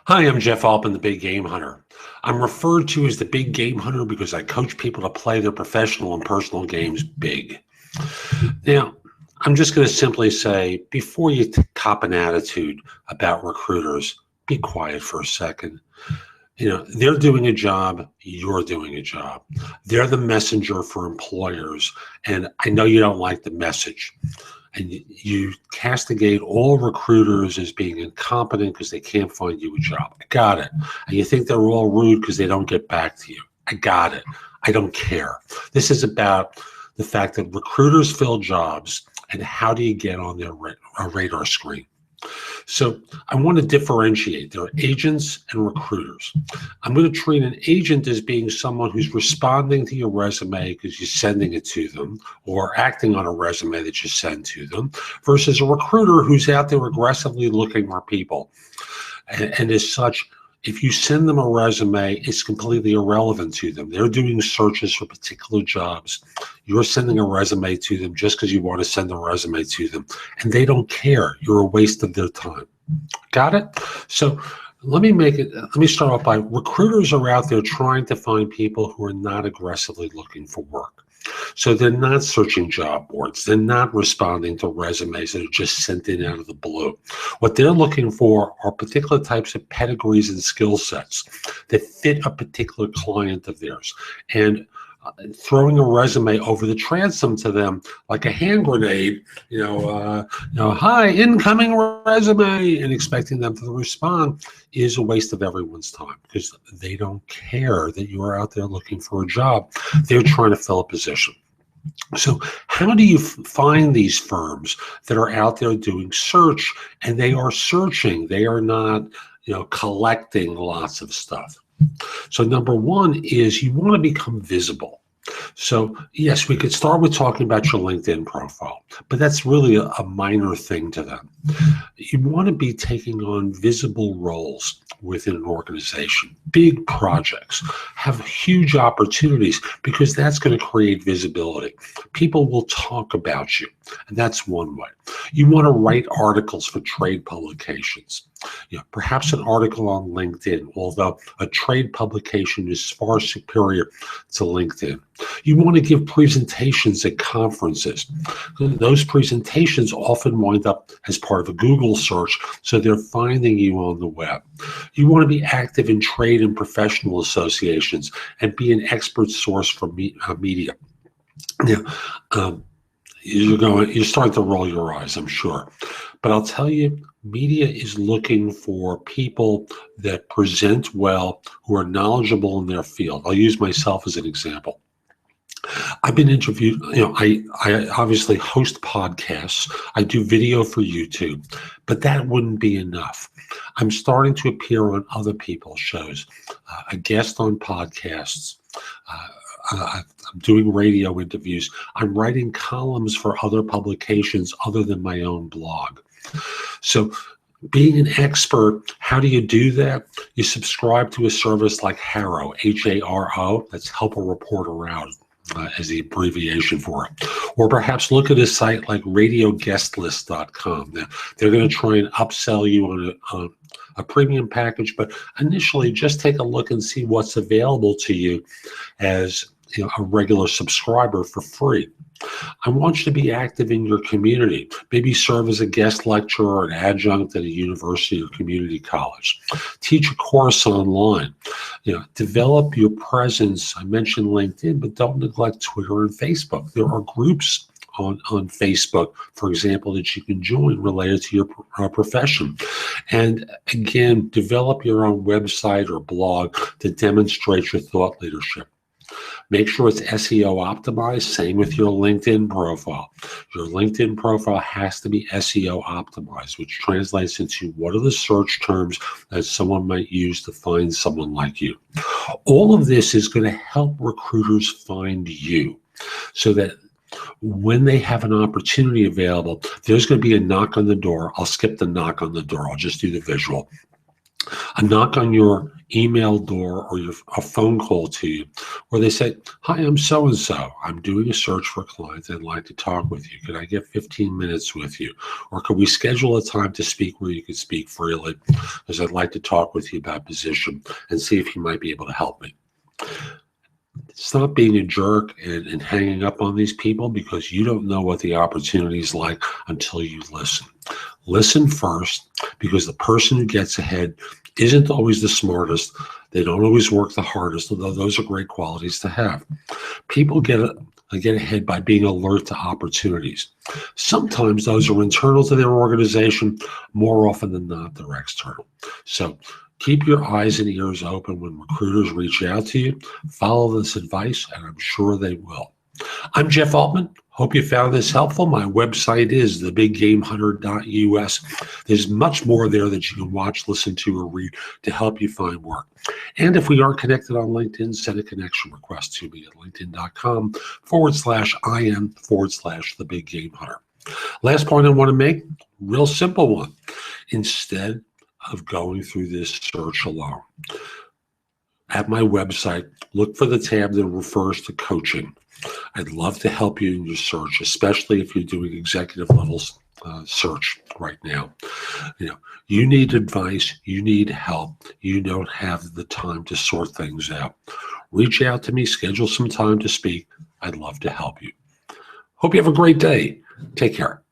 Hi, I'm Jeff Altman, the Big Game Hunter. I'm referred to as the Big Game Hunter because I coach people to play their professional and personal games big. Now, I'm just going to simply say, before you cop an attitude about recruiters, be quiet for a second. They're doing a job, you're doing a job. They're the messenger for employers, and I know you don't like the message. And you castigate all recruiters as being incompetent because they can't find you a job. I got it. And you think they're all rude because they don't get back to you. I got it. I don't care. This is about the fact that recruiters fill jobs, and how do you get on their radar screen? So I want to differentiate. There are agents and recruiters. I'm going to treat an agent as being someone who's responding to your resume because you're sending it to them, or acting on a resume that you send to them, versus a recruiter who's out there aggressively looking for people. And as such, if you send them a resume, it's completely irrelevant to them. They're doing searches for particular jobs. You're sending a resume to them just because you want to send a resume to them, and they don't care. You're a waste of their time. Got it? So let me start off by recruiters are out there trying to find people who are not aggressively looking for work. So they're not searching job boards. They're not responding to resumes that are just sent in out of the blue. What they're looking for are particular types of pedigrees and skill sets that fit a particular client of theirs. And throwing a resume over the transom to them like a hand grenade, hi, incoming resume, and expecting them to respond is a waste of everyone's time, because they don't care that you are out there looking for a job. They're trying to fill a position. So how do you find these firms that are out there doing search, and they are searching? They are not, collecting lots of stuff. So number one is you want to become visible. So yes, we could start with talking about your LinkedIn profile, but that's really a minor thing to them. You want to be taking on visible roles within an organization. Big projects have huge opportunities because that's going to create visibility. People will talk about you, and that's one way. You want to write articles for trade publications. Perhaps an article on LinkedIn, although a trade publication is far superior to LinkedIn. You want to give presentations at conferences. Those presentations often wind up as part of a Google search, so they're finding you on the web. You want to be active in trade and professional associations and be an expert source for media. You're starting to roll your eyes, I'm sure. But I'll tell you, media is looking for people that present well, who are knowledgeable in their field. I'll use myself as an example. I've been interviewed, I obviously host podcasts. I do video for YouTube, but that wouldn't be enough. I'm starting to appear on other people's shows, a guest on podcasts. I'm doing radio interviews. I'm writing columns for other publications other than my own blog. So being an expert, how do you do that? You subscribe to a service like HARO, H-A-R-O, that's Help a Reporter Out, as the abbreviation for it. Or perhaps look at a site like radioguestlist.com. They're going to try and upsell you on a premium package, but initially just take a look and see what's available to you as a regular subscriber for free. I want you to be active in your community. Maybe serve as a guest lecturer or an adjunct at a university or community college. Teach a course online. Develop your presence. I mentioned LinkedIn, but don't neglect Twitter and Facebook. There are groups on Facebook, for example, that you can join related to your profession. And again, develop your own website or blog to demonstrate your thought leadership. Make sure it's SEO optimized. Same with your LinkedIn profile. Your LinkedIn profile has to be SEO optimized, which translates into what are the search terms that someone might use to find someone like you. All of this is going to help recruiters find you, so that when they have an opportunity available, there's going to be a knock on the door. I'll skip the knock on the door. I'll just do the visual. a knock on your email door or a phone call to you where they say, "Hi, I'm so-and-so. I'm doing a search for a client. I'd like to talk with you. Could I get 15 minutes with you? Or could we schedule a time to speak where you could speak freely? Because I'd like to talk with you about position and see if you might be able to help me." Stop being a jerk and hanging up on these people, because you don't know what the opportunity is like until you listen. Listen first, because the person who gets ahead isn't always the smartest. They don't always work the hardest, although those are great qualities to have. People get ahead by being alert to opportunities. Sometimes those are internal to their organization. More often than not, they're external. So keep your eyes and ears open when recruiters reach out to you. Follow this advice, and I'm sure they will. I'm Jeff Altman. Hope you found this helpful. My website is thebiggamehunter.us. There's much more there that you can watch, listen to, or read to help you find work. And if we are connected on LinkedIn, send a connection request to me at linkedin.com/IM/thebiggamehunter. Last point I want to make, real simple one. Instead of going through this search alone, at my website, look for the tab that refers to coaching. I'd love to help you in your search, especially if you're doing executive levels search right now. You need advice, you need help, you don't have the time to sort things out. Reach out to me, schedule some time to speak. I'd love to help you. Hope you have a great day. Take care.